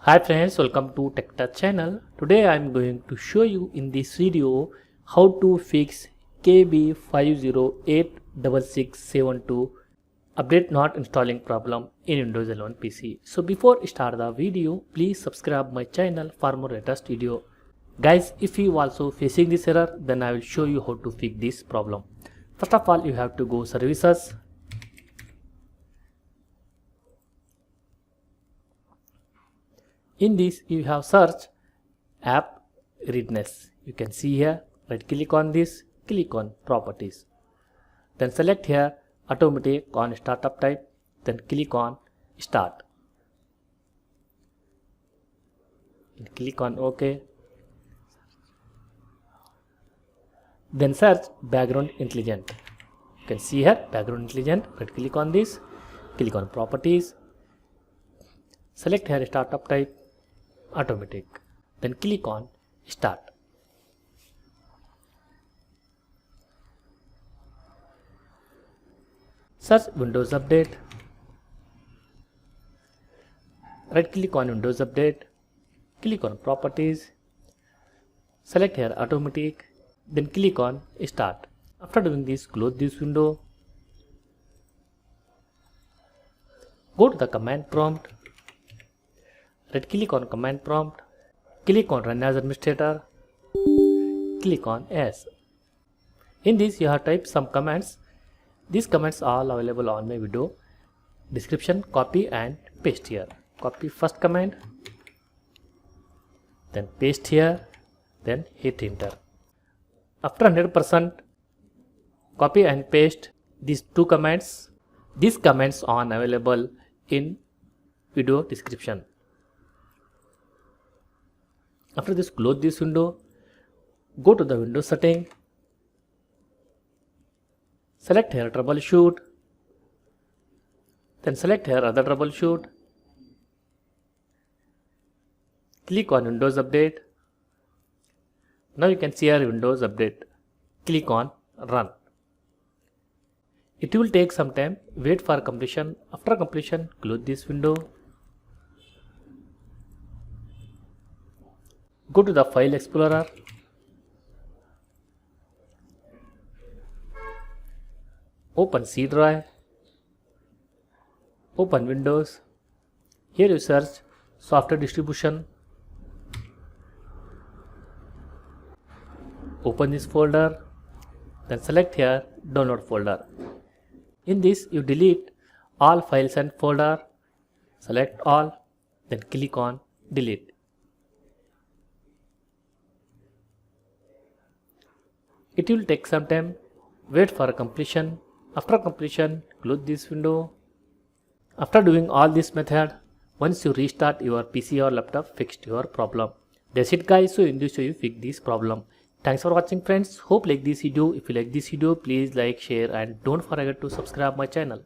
Hi friends, welcome to TechTouch channel. Today I am going to show you in this video how to fix KB5086672 update not installing problem in Windows 11 PC. So before start the video, please subscribe my channel for more latest video. Guys, if you also facing this error, then I will show you how to fix this problem. First of all, you have to go services. In this, you have search app readiness. You can see here, right click on this, click on properties. Then select here automatic on startup type, then click on start. And click on OK. Then search background intelligent. You can see here background intelligent, right click on this, click on properties. Select here startup type, automatic, then click on start. Search Windows Update, right click on Windows Update, click on properties, select here automatic, then click on start. After doing this, close this window, go to the command prompt, right click on command prompt, click on run as administrator, click on yes. In this you have typed some commands. These commands are all available on my video description. Copy and paste here. Copy first command, then paste here, then hit enter. After 100% copy and paste these two commands. These commands are available in video description. After this, close this window, go to the Windows setting, select here Troubleshoot, then select here other Troubleshoot, click on Windows Update. Now you can see here Windows Update, click on Run. It will take some time, wait for completion. After completion, close this window. Go to the File Explorer, open C drive, open Windows. Here you search software distribution, open this folder, then select here download folder. In this you delete all files and folder, select all, then click on delete. It will take some time, wait for completion. After completion, close this window. After doing all this method, once you restart your PC or laptop, fixed your problem. That's it guys, so in this way you fix this problem. Thanks for watching friends, hope like this video. If you like this video, please like, share and don't forget to subscribe my channel.